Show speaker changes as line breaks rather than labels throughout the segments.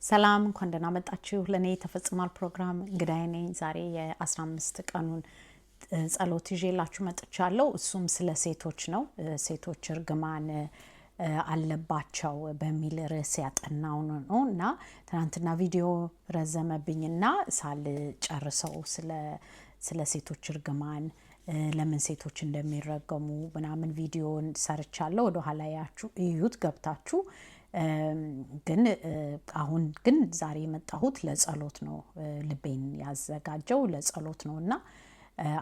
ሰላም እንኳን ደህና መጣችሁ ለኔ ተፈጽሟል ፕሮግራም እንግዳዬ ነኝ ዛሬ የ15 ቀኑን ጸሎት ይዤላችሁ መጥቻለሁ እሱም ስለ ሴቶች ነው ሴቶች እርግማን አለባቸው በሚል ርዕስ ያጠናው ነውና ትናንትና ቪዲዮ ረዘመብኝና ሳልጨርሰው ስለ ሴቶች እርግማን ለምን ሴቶች እንደሚረገሙ ምናምን ቪዲዮን ሰርቻለሁ ወደ ኋላ ያችሁ እዩት ገብታችሁ ግን አሁን ግን ዛሬ የመጣሁት ለጸሎት ነው ልቤን ያዘጋጀው ለጸሎት ነውና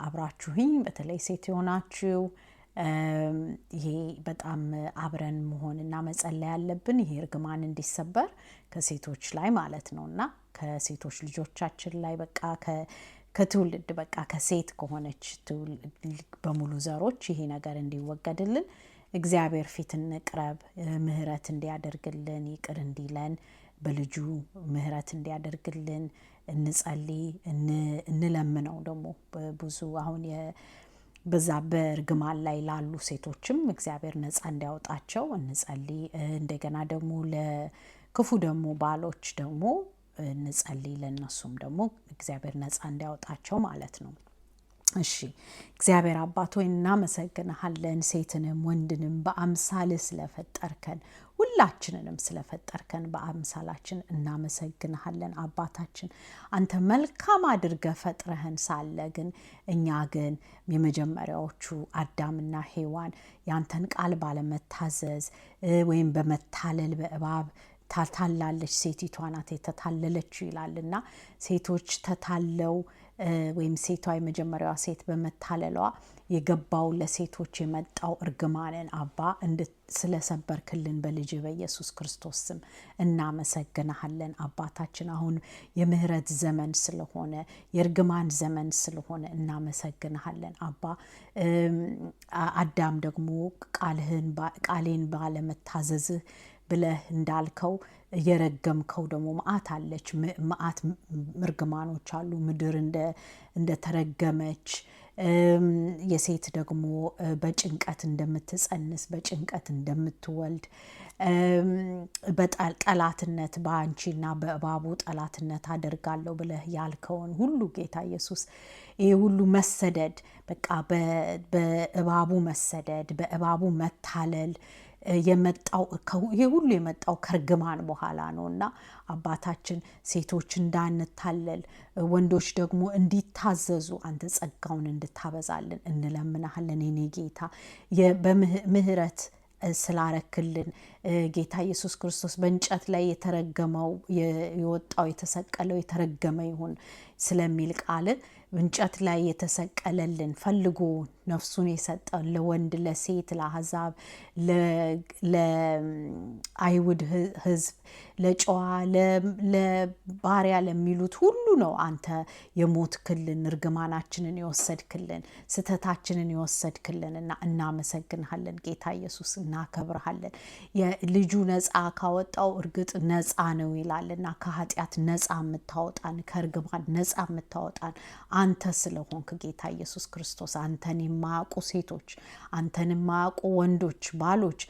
አብራችሁኝ በተለይ ሴት ሆናችሁ ይሄ በጣም አብረን መሆንና መጸለይ ያለብን ይሄ እርግማን እንዲሰበር ከሴቶች ላይ ማለት ነውና ከሴቶች ልጆቻችን ላይ በቃ ከትውልድ በቃ ከሴት ከሆነች በሙሉ ዘሮች ይሄ ነገር እንዲወገድልን እግዚአብሔር ፊት እንቅረብ ምህረት እንዲያደርግልን ይቅር እንዲለን በልጁ ምህረት እንዲያደርግልን እንጸልይ እንለምነው ደግሞ ብዙ አሁን በዛ በእርግማን ላይ ላሉ ሴቶችም እግዚአብሔር ነፃ እንዲያወጣቸው እንጸልይ እንደገና ደግሞ ለክፉ ደግሞ ባሎች ደግሞ እንጸልይ ለነሱም ደግሞ እግዚአብሔር ነፃ እንዲያወጣቸው ማለት ነው እሺ እግዚአብሔር አባት ሆይ እናመሰግንሃለን ሴትንም ወንድንም በአምሳል ስለፈጠርከን ሁላችንንም ስለፈጠርከን በአምሳላችን እናመሰግንሃለን አባታችን አንተ መልካም አድርገህ ፈጥረህን ሳለ ግን እኛ ግን የመጀመሪያዎቹ አዳምና ሔዋን ያንተን ቃል ባለመታዘዝ ወይም በመታለል በእባብ ታታላለች ሴቲቷ ናት የተታለለችው ይላልና ሴቶች ተታለው ወይም ሴቷ የመጀመሪያዋ ሴት በመታለሏ የገባው ለሴቶች የመጣው እርግማንን አባ ስለሰበርክልን በልጅ በኢየሱስ ክርስቶስ ስም እናመሰግንሃለን አባታችን አሁን የምህረት ዘመን ስለሆነ የእርግማን ዘመን ስለሆነ እናመሰግንሃለን አባ አዳም ደግሞ ቃሌን ባለመታዘዝህ ብለህ እንዳልከው የረገምከው ደግሞ ማአት አለች ማአት እርግማኖች አሉ ምድር እንደ ተረገመች የሴት ደግሞ በጭንቀት እንደምትጸንስ በጭንቀት እንደምትወልድ በጠላትነት ባንቺና በእባቡ ጠላትነት አደርጋለሁ ብለህ ያልከውን ሁሉ ጌታ ኢየሱስ ይሄ ሁሉ መሰደድ በቃ በእባቡ መሰደድ በእባቡ መታለል የመጣው ይሄ ሁሉ የመጣው ከርግማን በኋላ ነውና አባታችን ሴቶች እንዳንታለል ወንዶች ደግሞ እንዲታዘዙ አንተ ጸጋውን እንድታበዛልን እንለምናለን የኔ ጌታ በምህረት ስላረክልን ጌታ ኢየሱስ ክርስቶስ በእንጨት ላይ የተረገመው የወጣው የተሰቀለው የተረገመ ይሁን ስለሚል ቃል እንጨት ላይ የተሰቀለልን ፈልጎ ነፍሱን የሰጠ ለወንድ ለሴት ለአሕዛብ ለአይሁድ ህዝብ ለጨዋ ለባሪያ ለሚሉት ሁሉ ነው አንተ የሞትክልን እርግማናችንን የወሰድክልን ስተታችንን የወሰድክልንና እናመሰግንሃለን ጌታ ኢየሱስ እናከብርሃለን የልጁ ነፃ ካወጣው እርግጥ ነፃ ነው ይላልና ከኃጢአት ነፃ የምታወጣን ከእርግማን ነፃ የምታወጣን አንተ ስለሆንክ ጌታ ኢየሱስ ክርስቶስ አንተን የማያውቁ ሴቶች አንተን የማያውቁ ወንዶች ባሎች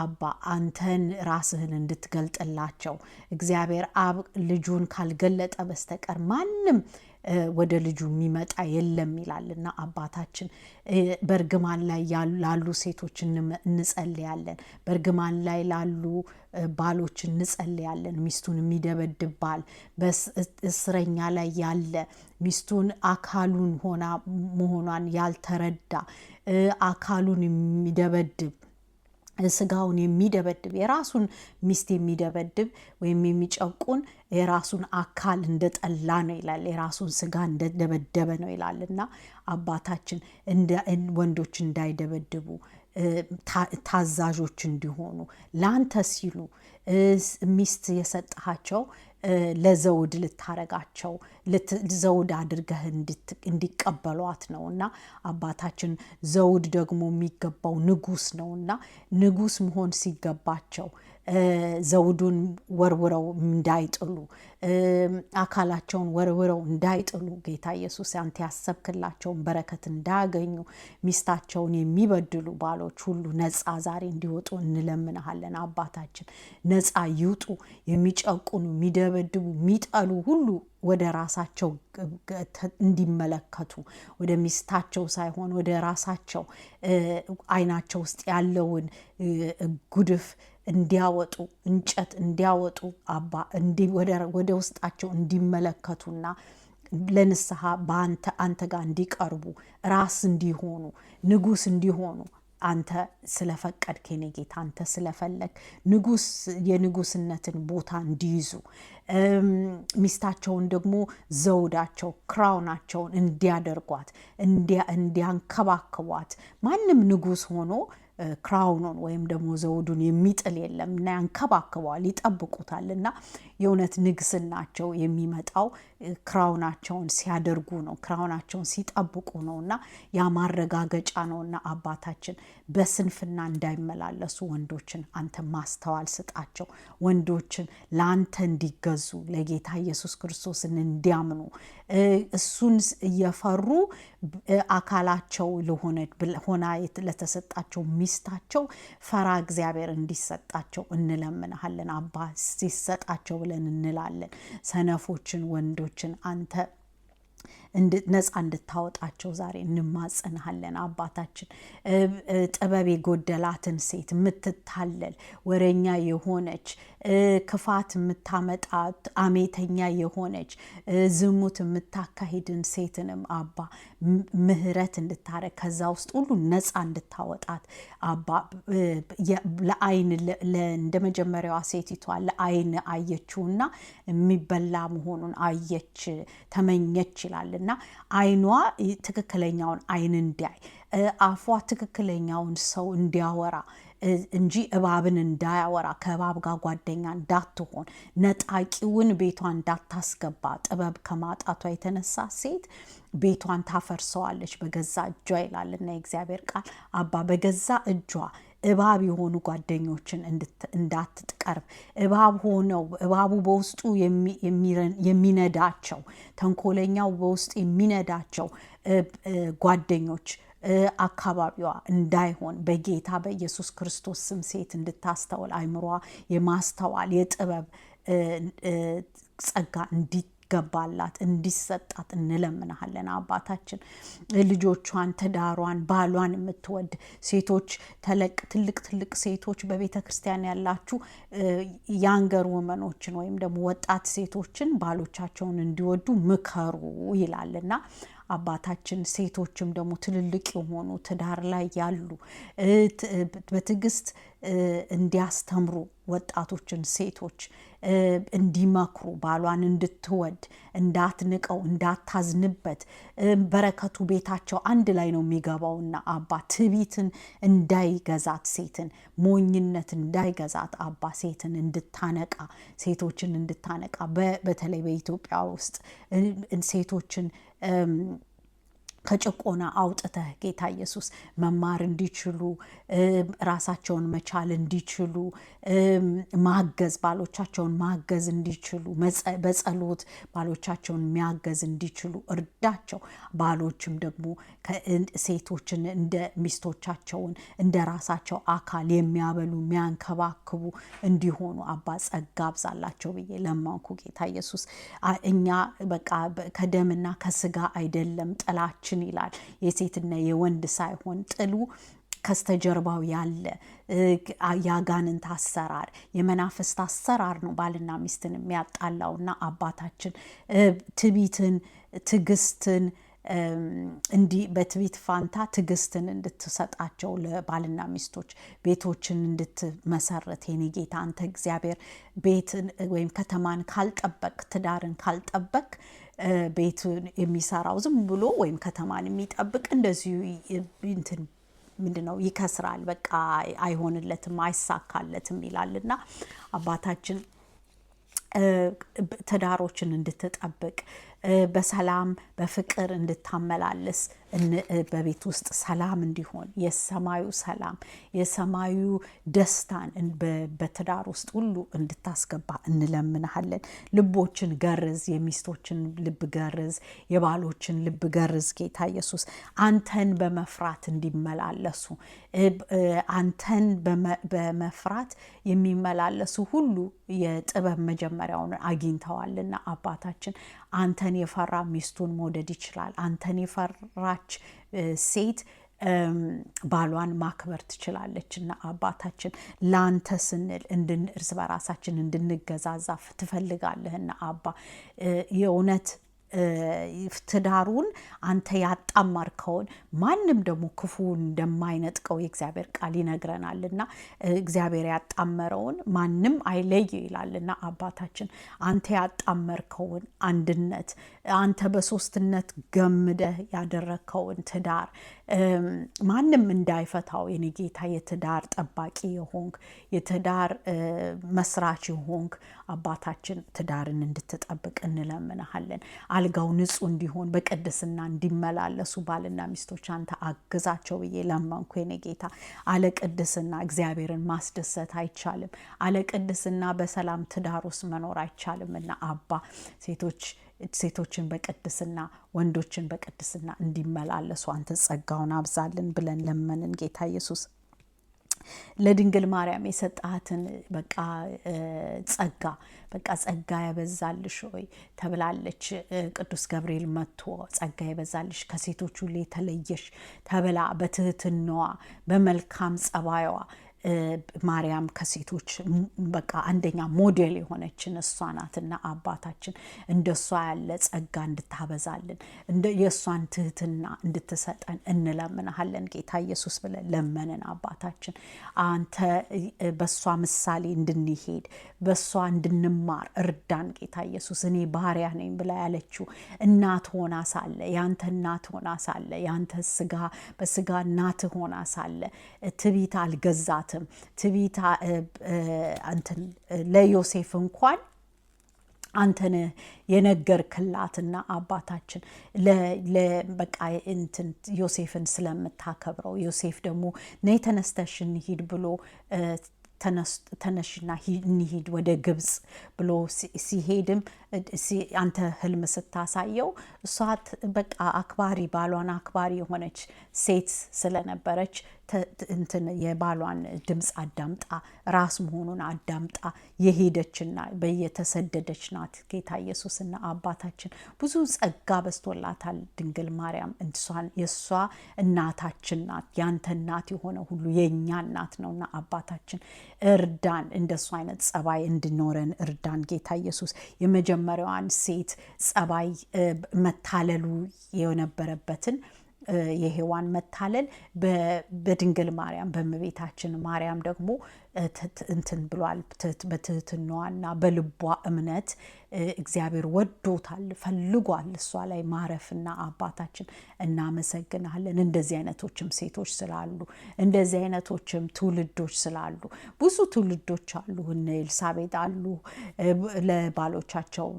አባ አንተን ራስህን እንድትገልጥላቸው እግዚአብሔር አብ ልጁን ካልገለጠ በስተቀር ማንም ወደ ልጁ የሚመጣ የለም ይላልና አባታችን በእርግማን ላይ ላሉ ሴቶች እንጸልያለን በእርግማን ላይ ላሉ ባሎች እንጸልያለን ሚስቱን የሚደበድብ ባል በእስረኛ ላይ ያለ ሚስቱን አካሉን መሆኗን ያልተረዳ አካሉን የሚደበድብ ስጋውን የሚደበድብ የራሱን ሚስት የሚደበድብ ወይም የሚጨቁን የራሱን አካል እንደጠላ ነው ይላል የራሱን ስጋ እንደደበደበ ነው ይላልና አባታችን ወንዶች እንዳይደበድቡ ታዛዦች እንዲሆኑ ላንተ ሲሉ ሚስት የሰጣቸው ለዘውድ ልታረጋቸው ዘውድ አድርገህ እንዲቀበሏት ነውና አባታችን ዘውድ ደግሞ የሚገባው ንጉስ ነውና ንጉስ መሆን ሲገባቸው ዘውዱን ወርውረው እንዳይጥሉ አካላቸውን ወርውረው እንዳይጥሉ ጌታ ኢየሱስ አንተ ያሰብክላቸውን በረከት እንዳያገኙ ሚስታቸውን የሚበድሉ ባሎች ሁሉ ነፃ ዛሬ እንዲወጡ እንለምናለን። አባታችን ነፃ ይውጡ። የሚጨቁኑ፣ የሚደበድቡ፣ የሚጠሉ ሁሉ ወደ ራሳቸው እንዲመለከቱ ወደ ሚስታቸው ሳይሆን ወደ ራሳቸው አይናቸው ውስጥ ያለውን ጉድፍ እንዲያወጡ እንጨት እንዲያወጡ አባ ወደ ውስጣቸው እንዲመለከቱና ለንስሐ አንተ ጋር እንዲቀርቡ ራስ እንዲሆኑ ንጉስ እንዲሆኑ አንተ ስለፈቀድክ የኔ ጌታ አንተ ስለፈለግ የንጉስነትን ቦታ እንዲይዙ ሚስታቸውን ደግሞ ዘውዳቸው ክራውናቸውን እንዲያደርጓት እንዲያንከባክቧት ማንም ንጉስ ሆኖ ክራውኑን ወይም ደግሞ ዘውዱን የሚጥል የለም እና ያንከባክበዋል ይጠብቁታል እና የእውነት ንግስናቸው የሚመጣው ክራውናቸውን ሲያደርጉ ነው ክራውናቸውን ሲጠብቁ ነውና ያ ማረጋገጫ ነውና አባታችን በስንፍና እንዳይመላለሱ ወንዶችን አንተ ማስተዋል ስጣቸው ወንዶችን ለአንተ እንዲገዙ ለጌታ ኢየሱስ ክርስቶስን እንዲያምኑ እሱን እየፈሩ አካላቸው ሆና ለተሰጣቸው ሚስታቸው ፈራ እግዚአብሔር እንዲሰጣቸው እንለምናለን አባ ሲሰጣቸው ብለን እንላለን ሰነፎችን ወንዶችን አንተ ነፃ እንድታወጣቸው ዛሬ እንማጸንሃለን አባታችን ጥበብ የጎደላትን ሴት የምትታለል ወሬኛ የሆነች ክፋት የምታመጣ አሜተኛ የሆነች ዝሙት የምታካሂድን ሴትንም አባ ምህረት እንድታረግ ከዛ ውስጥ ሁሉ ነፃ እንድታወጣት አባ ለአይን እንደመጀመሪያዋ ሴቲቷ ለአይን አየችውና የሚበላ መሆኑን አየች ተመኘች ይላልና አይኗ ትክክለኛውን አይን እንዲያይ አፏ ትክክለኛውን ሰው እንዲያወራ እንጂ እባብን እንዳያወራ ከእባብ ጋር ጓደኛ እንዳትሆን ነጣቂውን ቤቷን እንዳታስገባ ጥበብ ከማጣቷ የተነሳ ሴት ቤቷን ታፈርሰዋለች በገዛ እጇ ይላልና የእግዚአብሔር ቃል አባ በገዛ እጇ እባብ የሆኑ ጓደኞችን እንዳትቀርብ እባቡ በውስጡ የሚነዳቸው ተንኮለኛው በውስጡ የሚነዳቸው ጓደኞች አካባቢዋ እንዳይሆን በጌታ በኢየሱስ ክርስቶስ ስም ሴት እንድታስተውል አይምሯ የማስተዋል የጥበብ ጸጋ እንዲገባላት እንዲሰጣት እንለምናለን አባታችን ልጆቿን ትዳሯን ባሏን የምትወድ ሴቶች ትልቅ ሴቶች በቤተ ክርስቲያን ያላችሁ ያንገር ወመኖችን ወይም ደግሞ ወጣት ሴቶችን ባሎቻቸውን እንዲወዱ ምከሩ ይላልና አባታችን ሴቶችም ደግሞ ትልልቅ የሆኑ ትዳር ላይ ያሉ በትዕግስት እንዲያስተምሩ ወጣቶችን ሴቶች እንዲመክሩ ባሏን እንድትወድ እንዳትንቀው እንዳታዝንበት በረከቱ ቤታቸው አንድ ላይ ነው የሚገባውና አባ ትዕቢትን እንዳይገዛት ሴትን ሞኝነት እንዳይገዛት አባ ሴትን እንድታነቃ ሴቶችን እንድታነቃ በተለይ በኢትዮጵያ ውስጥ ሴቶችን ከጭቆና አውጥተህ ጌታ ኢየሱስ መማር እንዲችሉ ራሳቸውን መቻል እንዲችሉ ማገዝ ባሎቻቸውን ማገዝ እንዲችሉ በጸሎት ባሎቻቸውን የሚያገዝ እንዲችሉ እርዳቸው ባሎችም ደግሞ ሴቶችን እንደ ሚስቶቻቸውን እንደ ራሳቸው አካል የሚያበሉ የሚያንከባክቡ እንዲሆኑ አባ ጸጋ አብዛላቸው ብዬ ለማንኩ ጌታ ኢየሱስ እኛ በቃ ከደምና ከስጋ አይደለም ጥላችን ይላል የሴትና የወንድ ሳይሆን ጥሉ ከስተጀርባው ያለ ያጋንንት አሰራር የመናፍስት አሰራር ነው ባልና ሚስትን የሚያጣላውና አባታችን ትዕቢትን ትዕግስትን እንዲህ በትዕቢት ፋንታ ትዕግስትን እንድትሰጣቸው ለባልና ሚስቶች ቤቶችን እንድትመሰረት የኔ ጌታ አንተ እግዚአብሔር ቤትን ወይም ከተማን ካልጠበቅ ትዳርን ካልጠበቅ ቤት የሚሰራው ዝም ብሎ ወይም ከተማን የሚጠብቅ እንደዚሁ እንትን ምንድነው ይከስራል በቃ አይሆንለትም አይሳካለትም ይላልና አባታችን ትዳሮችን እንድትጠብቅ በሰላም በፍቅር እንድታመላልስ በቤት ውስጥ ሰላም እንዲሆን የሰማዩ ሰላም የሰማዩ ደስታን በትዳር ውስጥ ሁሉ እንድታስገባ እንለምንሃለን። ልቦችን ገርዝ፣ የሚስቶችን ልብ ገርዝ፣ የባሎችን ልብ ገርዝ ጌታ ኢየሱስ አንተን በመፍራት እንዲመላለሱ አንተን በመፍራት የሚመላለሱ ሁሉ የጥበብ መጀመሪያውን አግኝተዋልና አባታችን አንተን የፈራ ሚስቱን መውደድ ይችላል። አንተን የፈራች ሴት ባሏን ማክበር ትችላለች። እና አባታችን ላንተ ስንል እርስ በራሳችን እንድንገዛዛ ትፈልጋለህና አባ የእውነት ትዳሩን አንተ ያጣማርከውን ማንም ደግሞ ክፉ እንደማይነጥቀው የእግዚአብሔር ቃል ይነግረናልና እግዚአብሔር ያጣመረውን ማንም አይለይ ይላልና አባታችን አንተ ያጣመርከውን አንድነት አንተ በሶስትነት ገምደህ ያደረከውን ትዳር ማንም እንዳይፈታው የኔ ጌታ የትዳር ጠባቂ የሆንክ የትዳር መስራች የሆንክ አባታችን ትዳርን እንድትጠብቅ እንለምንሃለን። አልጋው ንጹህ እንዲሆን በቅድስና እንዲመላለሱ ባልና ሚስቶች አንተ አግዛቸው ብዬ ለመንኩ የኔ ጌታ። አለ ቅድስና እግዚአብሔርን ማስደሰት አይቻልም። አለ ቅድስና በሰላም ትዳር ውስጥ መኖር አይቻልምና አባ ሴቶችን በቅድስና ወንዶችን በቅድስና እንዲመላለሱ አንተ ጸጋውን አብዛልን ብለን ለመንን ጌታ ኢየሱስ። ለድንግል ማርያም የሰጣትን ጸጋ ያበዛልሽ ሆይ ተብላለች። ቅዱስ ገብርኤል መጥቶ ጸጋ ያበዛልሽ ከሴቶች ሁሉ የተለየሽ ተብላ በትህትናዋ በመልካም ጸባይዋ ማርያም ከሴቶች አንደኛ ሞዴል የሆነችን እሷ ናትና አባታችን እንደሷ ያለ ጸጋ እንድታበዛልን የእሷን ትህትና እንድትሰጠን እንለምንሃለን ጌታ ኢየሱስ ብለን ለመንን አባታችን። አንተ በሷ ምሳሌ እንድንሄድ በሷ እንድንማር እርዳን ጌታ ኢየሱስ። እኔ ባሪያ ነኝ ብላ ያለችው እናት ሆና ሳለ ያንተ እናት ሆና ሳለ ያንተ በስጋ እናት ሆና ሳለ ትዕቢት አልገዛት ትዕቢት ለዮሴፍ እንኳን አንተን የነገርክላትና አባታችን ዮሴፍን ስለምታከብረው ዮሴፍ ደግሞ ነይ ተነስተሽ እንሂድ ብሎ ተነሽና እንሂድ ወደ ግብጽ ብሎ ሲሄድም አንተ ህልም ስታሳየው እሷ አክባሪ ባሏን አክባሪ የሆነች ሴት ስለነበረች የባሏን ድምፅ አዳምጣ ራስ መሆኑን አዳምጣ የሄደችና በየተሰደደች ናት ጌታ ኢየሱስና አባታችን። ብዙ ጸጋ በስቶላታል ድንግል ማርያም። የእሷ እናታችን ናት። ያንተ እናት የሆነ ሁሉ የእኛ እናት ነውና አባታችን እርዳን። እንደሱ አይነት ጸባይ እንድኖረን እርዳን ጌታ ኢየሱስ። የመጀመሪያዋን ሴት ጸባይ መታለሉ የነበረበትን የሔዋን መታለል በድንግል ማርያም በእመቤታችን ማርያም ደግሞ ብሏል። በትህትናዋና በልቧ እምነት እግዚአብሔር ወዶታል ፈልጓል እሷ ላይ ማረፍና አባታችን እናመሰግናለን። እንደዚህ አይነቶችም ሴቶች ስላሉ እንደዚህ አይነቶችም ትውልዶች ስላሉ ብዙ ትውልዶች አሉ። እነ ኤልሳቤጥ አሉ ለባሎቻቸው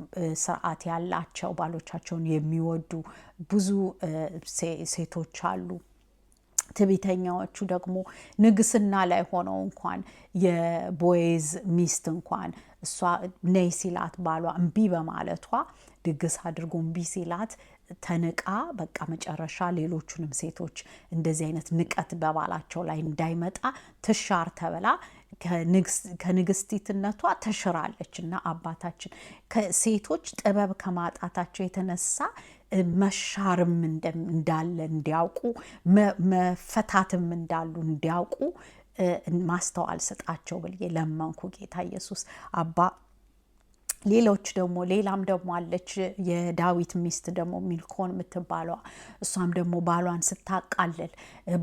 ስርዓት ያላቸው ባሎቻቸውን የሚወዱ ብዙ ሴቶች አሉ። ትዕቢተኛዎቹ ደግሞ ንግስና ላይ ሆነው እንኳን የቦዔዝ ሚስት እንኳን እሷ ነይ ሲላት ባሏ እምቢ በማለቷ ድግስ አድርጎ እምቢ ሲላት ተንቃ መጨረሻ ሌሎቹንም ሴቶች እንደዚህ አይነት ንቀት በባላቸው ላይ እንዳይመጣ ትሻር ተብላ ከንግስቲትነቷ ተሽራለች። እና አባታችን ሴቶች ጥበብ ከማጣታቸው የተነሳ መሻርም እንዳለ እንዲያውቁ መፈታትም እንዳሉ እንዲያውቁ ማስተዋል ስጣቸው ብዬ ለመንኩ ጌታ ኢየሱስ አባ። ሌላም ደግሞ አለች የዳዊት ሚስት ደግሞ ሚልኮን የምትባለዋ እሷም ደግሞ ባሏን ስታቃልል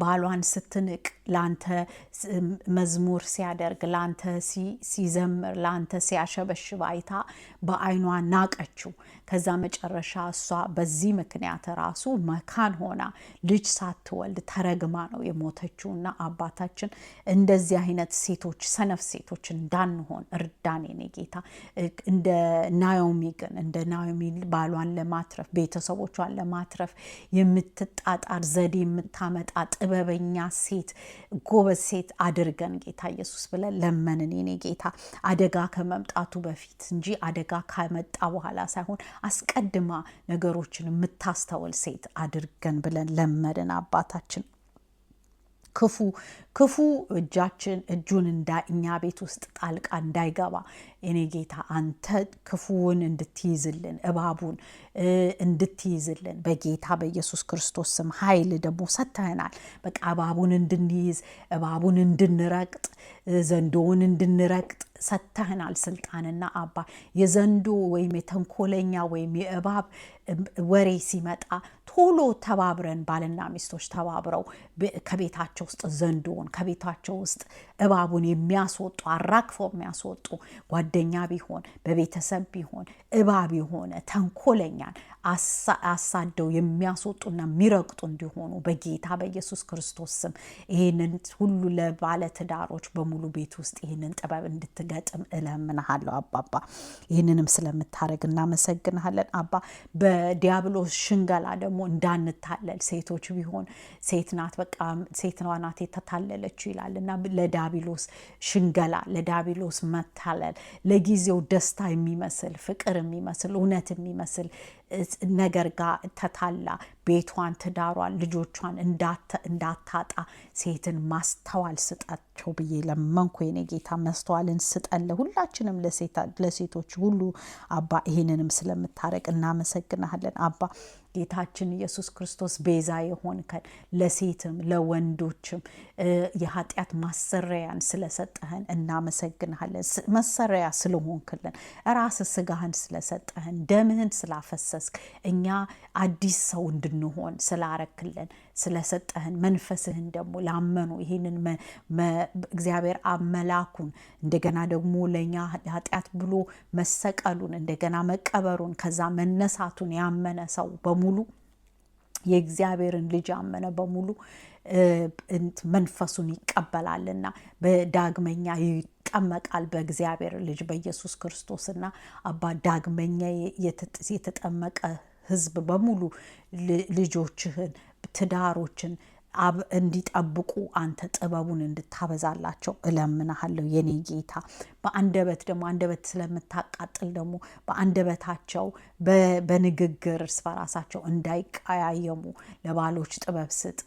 ባሏን ስትንቅ ላንተ መዝሙር ሲያደርግ ላንተ ሲዘምር ላንተ ሲያሸበሽብ አይታ በአይኗ ናቀችው። ከዛ መጨረሻ እሷ በዚህ ምክንያት ራሱ መካን ሆና ልጅ ሳትወልድ ተረግማ ነው የሞተችውና አባታችን እንደዚህ አይነት ሴቶች ሰነፍ ሴቶች እንዳንሆን እርዳን የኔ ጌታ። እንደ እንደ ናኦሚ ግን እንደ ናኦሚ ባሏን ለማትረፍ ቤተሰቦቿን ለማትረፍ የምትጣጣር ዘዴ የምታመጣ ጥበበኛ ሴት፣ ጎበዝ ሴት አድርገን ጌታ ኢየሱስ ብለን ለመንን። የኔ ጌታ አደጋ ከመምጣቱ በፊት እንጂ አደጋ ከመጣ በኋላ ሳይሆን አስቀድማ ነገሮችን የምታስተውል ሴት አድርገን ብለን ለመንን። አባታችን ክፉ እጁን እኛ ቤት ውስጥ ጣልቃ እንዳይገባ የኔ ጌታ አንተ ክፉውን እንድትይዝልን እባቡን እንድትይዝልን በጌታ በኢየሱስ ክርስቶስ ስም ኃይል ደግሞ ሰጥተናል። በቃ እባቡን እንድንይዝ እባቡን እንድንረግጥ ዘንዶውን እንድንረግጥ ሰጥተናል ስልጣንና አባ የዘንዶ ወይም የተንኮለኛ ወይም የእባብ ወሬ ሲመጣ ቶሎ ተባብረን ባልና ሚስቶች ተባብረው ከቤታቸው ውስጥ ዘንዶውን ከቤታቸው ውስጥ እባቡን የሚያስወጡ አራግፈው የሚያስወጡ ጓደኛ ቢሆን በቤተሰብ ቢሆን እባብ የሆነ ተንኮለኛን አሳደው የሚያስወጡና የሚረግጡ እንዲሆኑ በጌታ በኢየሱስ ክርስቶስ ስም ይህንን ሁሉ ለባለ ትዳሮች በሙሉ ቤት ውስጥ ይህንን ጥበብ እንድትገጥም እለምንሃለሁ አባባ። ይህንንም ስለምታደርግ እናመሰግንሃለን አባ። በዲያብሎስ ሽንገላ ደግሞ እንዳንታለል ሴቶች ቢሆን ሴት ናት በቃ ሴት ናት የተታለለችው ይላል እና ለዲያብሎስ ሽንገላ ለዲያብሎስ መታለል ለጊዜው ደስታ የሚመስል ፍቅር የሚመስል እውነት የሚመስል ነገር ጋር ተታላ ቤቷን ትዳሯን ልጆቿን እንዳታጣ ሴትን ማስተዋል ስጣቸው ብዬ ለመንኩ። የኔ ጌታ ማስተዋልን ስጠን ለሁላችንም ለሴቶች ሁሉ አባ። ይህንንም ስለምታረቅ እናመሰግናለን አባ። ጌታችን ኢየሱስ ክርስቶስ ቤዛ የሆንከን ለሴትም ለወንዶችም የኃጢአት ማሰሪያን ስለሰጠህን እናመሰግናለን። መሰሪያ ስለሆንክልን ራስ ስጋህን ስለሰጠህን ደምህን ስላፈሰስክ እኛ አዲስ ሰው እንድንሆን ስላረክልን ስለሰጠህን መንፈስህን ደግሞ ላመኑ ይህንን እግዚአብሔር አመላኩን እንደገና ደግሞ ለእኛ ኃጢአት ብሎ መሰቀሉን እንደገና መቀበሩን ከዛ መነሳቱን ያመነ ሰው በሙሉ የእግዚአብሔርን ልጅ ያመነ በሙሉ መንፈሱን ይቀበላልና በዳግመኛ ይጠመቃል በእግዚአብሔር ልጅ በኢየሱስ ክርስቶስና አባ። ዳግመኛ የተጠመቀ ህዝብ በሙሉ ልጆችህን ትዳሮችን እንዲጠብቁ አንተ ጥበቡን እንድታበዛላቸው እለምናለሁ የኔ ጌታ። በአንደበት ደግሞ አንደበት ስለምታቃጥል ደግሞ በአንደበታቸው በንግግር እርስ በራሳቸው እንዳይቀያየሙ ለባሎች ጥበብ ስጥ።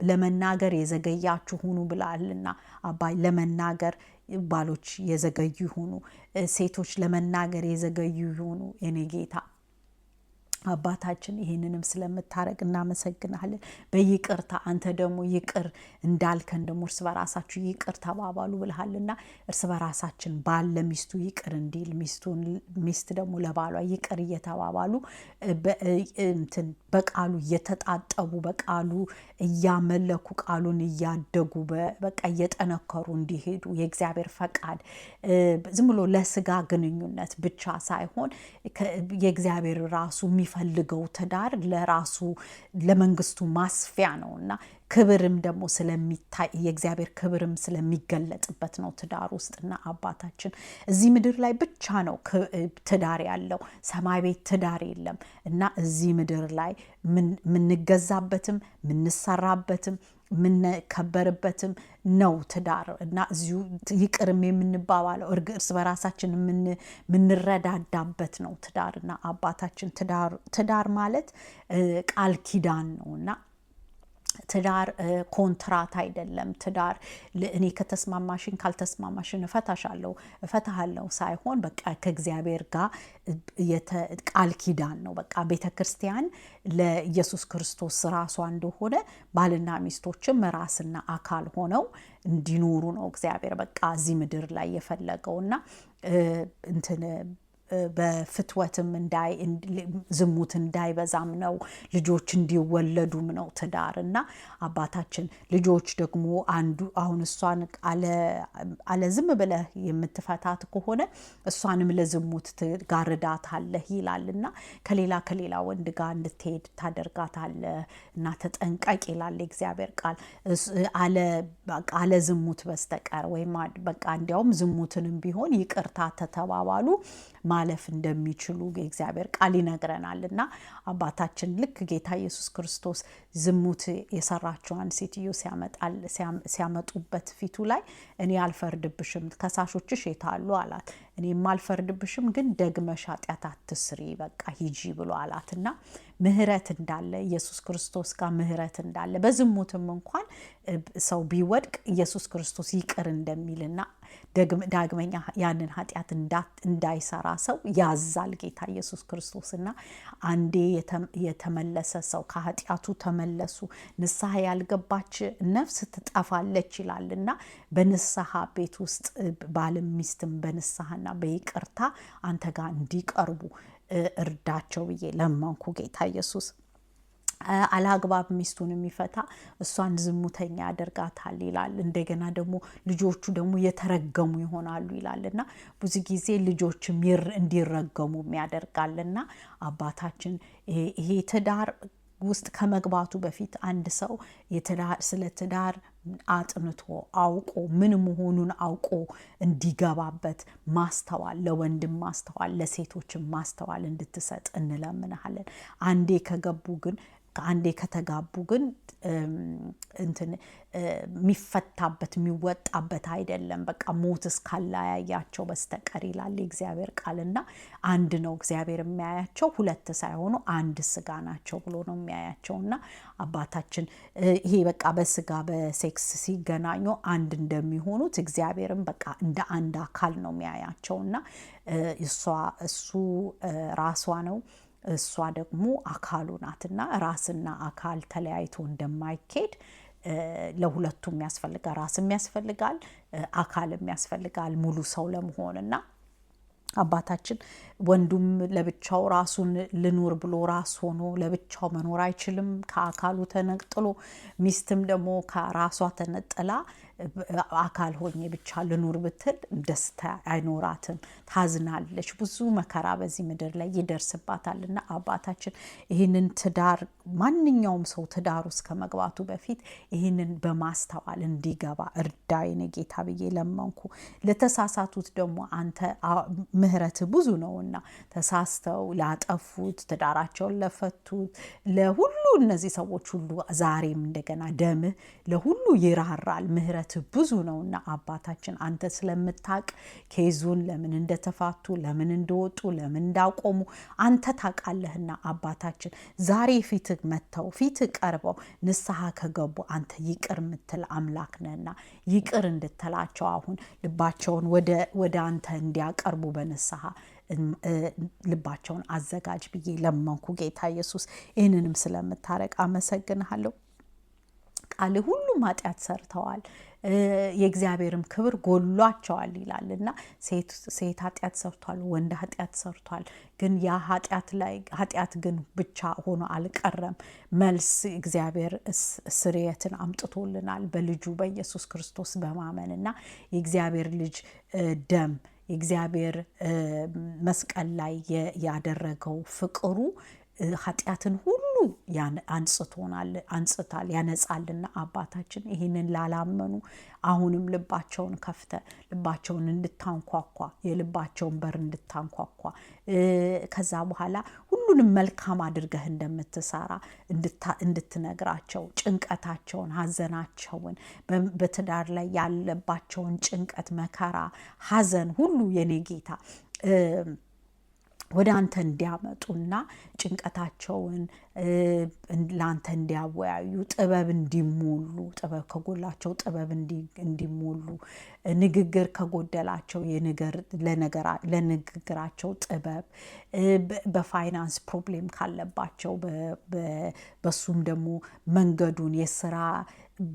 ለመናገር የዘገያችሁ ሁኑ ብላልና አባይ ለመናገር ባሎች የዘገዩ ይሁኑ፣ ሴቶች ለመናገር የዘገዩ ይሁኑ የኔ ጌታ አባታችን። ይህንንም ስለምታረግ እናመሰግናለን። በይቅርታ አንተ ደግሞ ይቅር እንዳልከን ደግሞ እርስ በራሳችሁ ይቅር ተባባሉ ብልሃልና እርስ በራሳችን ባል ለሚስቱ ይቅር እንዲል ሚስት ደግሞ ለባሏ ይቅር እየተባባሉ በቃሉ እየተጣጠቡ በቃሉ እያመለኩ ቃሉን እያደጉ በቃ እየጠነከሩ እንዲሄዱ የእግዚአብሔር ፈቃድ ዝም ብሎ ለስጋ ግንኙነት ብቻ ሳይሆን የእግዚአብሔር ራሱ የሚፈልገው ትዳር ለራሱ ለመንግስቱ ማስፊያ ነውና ክብርም ደግሞ ስለሚታይ የእግዚአብሔር ክብርም ስለሚገለጥበት ነው ትዳር ውስጥና አባታችን እዚህ ምድር ላይ ብቻ ነው ትዳር ያለው፣ ሰማይ ቤት ትዳር የለም እና እዚህ ምድር ላይ ምንገዛበትም ምንሰራበትም ምንከበርበትም ነው ትዳር እና እዚሁ ይቅርም የምንባባለው እርስ በራሳችን ምንረዳዳበት ነው ትዳርና አባታችን። ትዳር ማለት ቃል ኪዳን ነውና ትዳር ኮንትራት አይደለም። ትዳር እኔ ከተስማማሽን ካልተስማማሽን እፈታሃለሁ ሳይሆን በቃ ከእግዚአብሔር ጋር ቃል ኪዳን ነው። በቃ ቤተክርስቲያን ለኢየሱስ ክርስቶስ ራሷ እንደሆነ ባልና ሚስቶችም ራስና አካል ሆነው እንዲኖሩ ነው እግዚአብሔር በቃ እዚህ ምድር ላይ የፈለገውና በፍትወትም ዝሙት እንዳይበዛም ነው፣ ልጆች እንዲወለዱም ነው ትዳርና አባታችን። ልጆች ደግሞ አንዱ አሁን እሷን አለ ዝም ብለህ የምትፈታት ከሆነ እሷንም ለዝሙት ትጋርዳታለህ ይላልና ከሌላ ወንድ ጋር እንድትሄድ ታደርጋታለህ እና ተጠንቀቅ ይላል እግዚአብሔር ቃል። አለ ዝሙት በስተቀር ወይም በቃ እንዲያውም ዝሙትንም ቢሆን ይቅርታ ተተባባሉ ማለፍ እንደሚችሉ የእግዚአብሔር ቃል ይነግረናልና አባታችን ልክ ጌታ ኢየሱስ ክርስቶስ ዝሙት የሰራችዋን ሴትዮ ሲያመጡበት ፊቱ ላይ እኔ አልፈርድብሽም፣ ከሳሾችሽ የታሉ አላት። እኔም አልፈርድብሽም፣ ግን ደግመሽ ኃጢአት አትስሪ፣ በቃ ሂጂ ብሎ አላትና ምህረት እንዳለ ኢየሱስ ክርስቶስ ጋር ምህረት እንዳለ በዝሙትም እንኳን ሰው ቢወድቅ ኢየሱስ ክርስቶስ ይቅር እንደሚልና ዳግመኛ ያንን ኃጢአት እንዳይሰራ ሰው ያዛል ጌታ ኢየሱስ ክርስቶስና አንዴ የተመለሰ ሰው ከኃጢአቱ ተመለሱ፣ ንስሐ ያልገባች ነፍስ ትጠፋለች ይላልና በንስሐ ቤት ውስጥ ባልም ሚስትም በንስሐና በይቅርታ አንተ ጋር እንዲቀርቡ እርዳቸው ብዬ ለማንኩ ጌታ ኢየሱስ። አላግባብ ሚስቱን የሚፈታ እሷን ዝሙተኛ ያደርጋታል ይላል። እንደገና ደግሞ ልጆቹ ደግሞ የተረገሙ ይሆናሉ ይላልና ብዙ ጊዜ ልጆችም እንዲረገሙ ያደርጋልና አባታችን ይሄ ትዳር ውስጥ ከመግባቱ በፊት አንድ ሰው ስለ ትዳር አጥንቶ አውቆ ምን መሆኑን አውቆ እንዲገባበት ማስተዋል፣ ለወንድም ማስተዋል፣ ለሴቶችም ማስተዋል እንድትሰጥ እንለምናለን። አንዴ ከተጋቡ ግን የሚፈታበት የሚወጣበት አይደለም። በቃ ሞት እስካለያያቸው በስተቀር ይላል የእግዚአብሔር ቃልና አንድ ነው እግዚአብሔር የሚያያቸው፣ ሁለት ሳይሆኑ አንድ ስጋ ናቸው ብሎ ነው የሚያያቸውና አባታችን ይሄ በቃ በስጋ በሴክስ ሲገናኙ አንድ እንደሚሆኑት እግዚአብሔርም በቃ እንደ አንድ አካል ነው የሚያያቸውና እሱ ራሷ ነው፣ እሷ ደግሞ አካሉ ናትና ራስና አካል ተለያይቶ እንደማይኬድ ለሁለቱም ያስፈልጋል። ራስም ያስፈልጋል፣ አካልም ያስፈልጋል ሙሉ ሰው ለመሆንና አባታችን ወንዱም ለብቻው ራሱን ልኑር ብሎ ራስ ሆኖ ለብቻው መኖር አይችልም ከአካሉ ተነጥሎ፣ ሚስትም ደግሞ ከራሷ ተነጥላ አካል ሆኜ ብቻ ልኑር ብትል ደስታ አይኖራትም፣ ታዝናለች። ብዙ መከራ በዚህ ምድር ላይ ይደርስባታልና አባታችን ይህንን ትዳር ማንኛውም ሰው ትዳር ውስጥ ከመግባቱ በፊት ይህንን በማስተዋል እንዲገባ እርዳይን ጌታ ብዬ ለመንኩ። ለተሳሳቱት ደግሞ አንተ ምህረት ብዙ ነውና ተሳስተው ላጠፉት ትዳራቸውን ለፈቱት ለሁሉ እነዚህ ሰዎች ሁሉ ዛሬም እንደገና ደምህ ለሁሉ ይራራል። ምህረት ብዙ ነውና አባታችን አንተ ስለምታቅ ኬዙን ለምን እንደተፋቱ ለምን እንደወጡ ለምን እንዳቆሙ አንተ ታውቃለህና አባታችን ዛሬ ፊትህ መተው ፊትህ ቀርበው ንስሐ ከገቡ አንተ ይቅር ምትል አምላክ ነህና ይቅር እንድትላቸው አሁን ልባቸውን ወደ አንተ እንዲያቀርቡ በንስሐ ልባቸውን አዘጋጅ ብዬ ለመንኩ ጌታ ኢየሱስ። ይህንንም ስለምታረቅ አመሰግንሃለሁ። ቃል ሁሉም ኃጢአት ሰርተዋል የእግዚአብሔርም ክብር ጎሏቸዋል ይላልና ሴት ኃጢአት ሰርቷል፣ ወንድ ኃጢአት ሰርቷል። ግን ያ ኃጢአት ግን ብቻ ሆኖ አልቀረም። መልስ እግዚአብሔር ስርየትን አምጥቶልናል በልጁ በኢየሱስ ክርስቶስ በማመንና የእግዚአብሔር ልጅ ደም የእግዚአብሔር መስቀል ላይ ያደረገው ፍቅሩ ኃጢአትን ሁሉ አንጽታል ያነጻልና አባታችን ይህንን ላላመኑ አሁንም ልባቸውን ከፍተ ልባቸውን እንድታንኳኳ የልባቸውን በር እንድታንኳኳ ከዛ በኋላ ሁሉንም መልካም አድርገህ እንደምትሰራ እንድትነግራቸው ጭንቀታቸውን፣ ሀዘናቸውን በትዳር ላይ ያለባቸውን ጭንቀት፣ መከራ፣ ሀዘን ሁሉ የኔ ጌታ ወደ አንተ እንዲያመጡና ጭንቀታቸውን ለአንተ እንዲያወያዩ ጥበብ እንዲሞሉ ጥበብ ከጎላቸው ጥበብ እንዲሞሉ ንግግር ከጎደላቸው ለንግግራቸው ጥበብ በፋይናንስ ፕሮብሌም ካለባቸው በሱም ደግሞ መንገዱን የስራ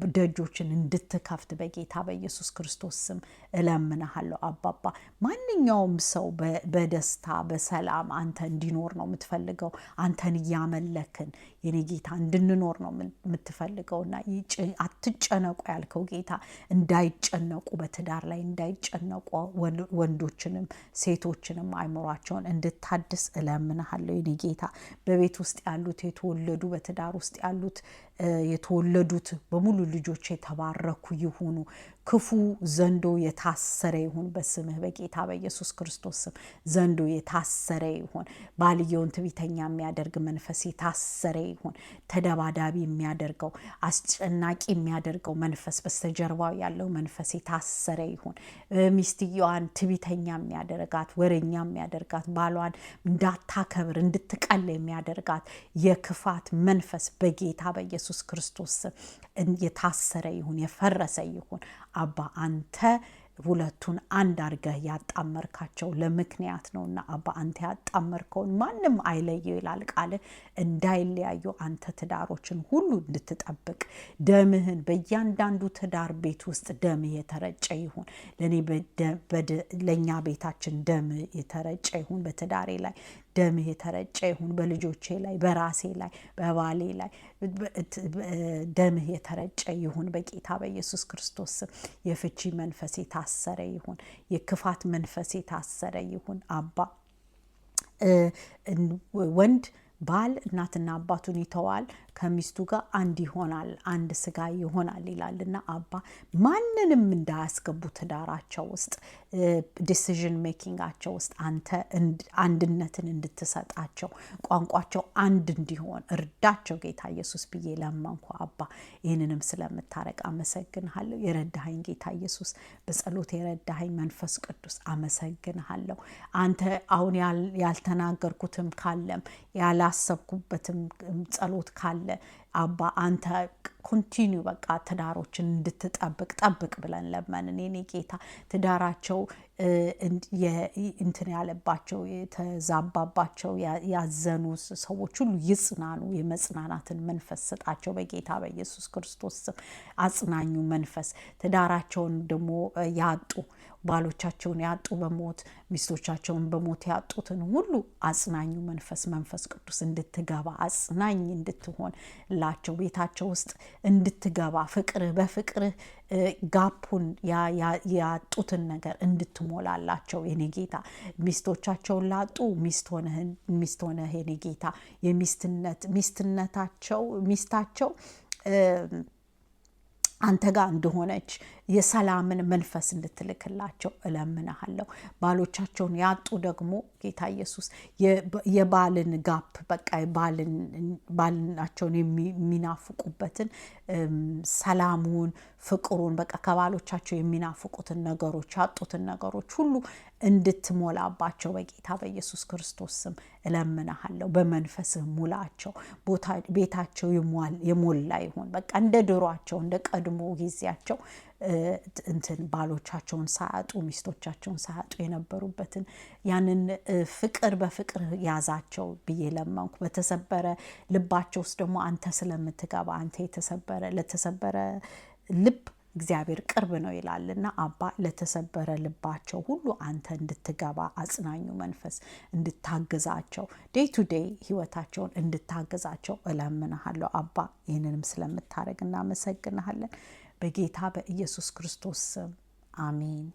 ደጆችን እንድትከፍት በጌታ በኢየሱስ ክርስቶስ ስም እለምናለሁ። አባባ ማንኛውም ሰው በደስታ በሰላም አንተ እንዲኖር ነው የምትፈልገው። አንተን እያመለክን የኔ ጌታ እንድንኖር ነው የምትፈልገውና አትጨነቁ ያልከው ጌታ እንዳይጨነቁ በትዳር ላይ እንዳይጨነቁ ወንዶችንም ሴቶችንም አይምሯቸውን እንድታድስ እለምናለሁ የኔ ጌታ። በቤት ውስጥ ያሉት የተወለዱ በትዳር ውስጥ ያሉት የተወለዱት በሙሉ ልጆች የተባረኩ ይሁኑ። ክፉ ዘንዶ የታሰረ ይሁን በስምህ በጌታ በኢየሱስ ክርስቶስ ስም። ዘንዶ የታሰረ ይሁን። ባልየውን ትዕቢተኛ የሚያደርግ መንፈስ የታሰረ ይሁን። ተደባዳቢ የሚያደርገው አስጨናቂ የሚያደርገው መንፈስ በስተጀርባው ያለው መንፈስ የታሰረ ይሁን። ሚስትየዋን ትዕቢተኛ የሚያደርጋት፣ ወሬኛ የሚያደርጋት፣ ባሏን እንዳታከብር እንድትቀል የሚያደርጋት የክፋት መንፈስ በጌታ በኢየሱስ ክርስቶስ የታሰረ ይሁን፣ የፈረሰ ይሁን። አባ አንተ ሁለቱን አንድ አድርገህ ያጣመርካቸው ለምክንያት ነውና አባ አንተ ያጣመርከውን ማንም አይለየው ይላል ቃልህ። እንዳይለያዩ አንተ ትዳሮችን ሁሉ እንድትጠብቅ ደምህን በእያንዳንዱ ትዳር ቤት ውስጥ ደምህ የተረጨ ይሁን። ለእኛ ቤታችን ደምህ የተረጨ ይሁን። በትዳሬ ላይ ደምህ የተረጨ ይሁን። በልጆቼ ላይ፣ በራሴ ላይ፣ በባሌ ላይ ደምህ የተረጨ ይሁን በጌታ በኢየሱስ ክርስቶስ። የፍቺ መንፈስ የታሰረ ይሁን። የክፋት መንፈስ የታሰረ ይሁን። አባ ወንድ ባል እናትና አባቱን ይተዋል፣ ከሚስቱ ጋር አንድ ይሆናል፣ አንድ ስጋ ይሆናል ይላልና አባ ማንንም እንዳያስገቡ ትዳራቸው ውስጥ ዲሲዥን ሜኪንጋቸው ውስጥ አንተ አንድነትን እንድትሰጣቸው፣ ቋንቋቸው አንድ እንዲሆን እርዳቸው ጌታ ኢየሱስ ብዬ ለመንኩ አባ። ይህንንም ስለምታረቅ አመሰግንሃለሁ። የረዳኸኝ ጌታ ኢየሱስ፣ በጸሎት የረዳኸኝ መንፈስ ቅዱስ አመሰግንሃለሁ። አንተ አሁን ያልተናገርኩትም ካለም ያላሰብኩበትም ጸሎት ካለ አባ አንተ ኮንቲኒው በቃ ትዳሮችን እንድትጠብቅ ጠብቅ ብለን ለመንን። የኔ ጌታ ትዳራቸው እንትን ያለባቸው የተዛባባቸው ያዘኑ ሰዎች ሁሉ ይጽናኑ። የመጽናናትን መንፈስ ስጣቸው በጌታ በኢየሱስ ክርስቶስ ስም። አጽናኙ መንፈስ ትዳራቸውን ደግሞ ያጡ ባሎቻቸውን ያጡ በሞት ሚስቶቻቸውን በሞት ያጡትን ሁሉ አጽናኙ መንፈስ ቅዱስ እንድትገባ አጽናኝ እንድትሆን ላቸው ቤታቸው ውስጥ እንድትገባ ፍቅርህ በፍቅርህ ጋፑን ያጡትን ነገር እንድትሞላላቸው የኔ ጌታ። ሚስቶቻቸውን ላጡ ሚስት ሆነህ የኔ ጌታ ሚስታቸው አንተ ጋር እንደሆነች የሰላምን መንፈስ እንድትልክላቸው እለምናለሁ። ባሎቻቸውን ያጡ ደግሞ ጌታ ኢየሱስ የባልን ጋፕ በቃ ባልናቸውን የሚናፍቁበትን ሰላሙን፣ ፍቅሩን በቃ ከባሎቻቸው የሚናፍቁትን ነገሮች ያጡትን ነገሮች ሁሉ እንድትሞላባቸው በጌታ በኢየሱስ ክርስቶስ ስም እለምናለሁ። በመንፈስህ ሙላቸው። ቤታቸው የሞላ ይሁን። በቃ እንደ ድሯቸው እንደ ቀድሞ ጊዜያቸው ባሎቻቸውን ሳያጡ ሚስቶቻቸውን ሳያጡ የነበሩበትን ያንን ፍቅር በፍቅር ያዛቸው ብዬ ለመንኩ። በተሰበረ ልባቸው ውስጥ ደግሞ አንተ ስለምትገባ አንተ ለተሰበረ ልብ እግዚአብሔር ቅርብ ነው ይላልና አባ ለተሰበረ ልባቸው ሁሉ አንተ እንድትገባ አጽናኙ መንፈስ እንድታግዛቸው ዴይ ቱ ዴይ ህይወታቸውን እንድታግዛቸው እለምናለሁ አባ። ይህንንም ስለምታደርግ እናመሰግናለን በጌታ በኢየሱስ ክርስቶስ ስም አሜን።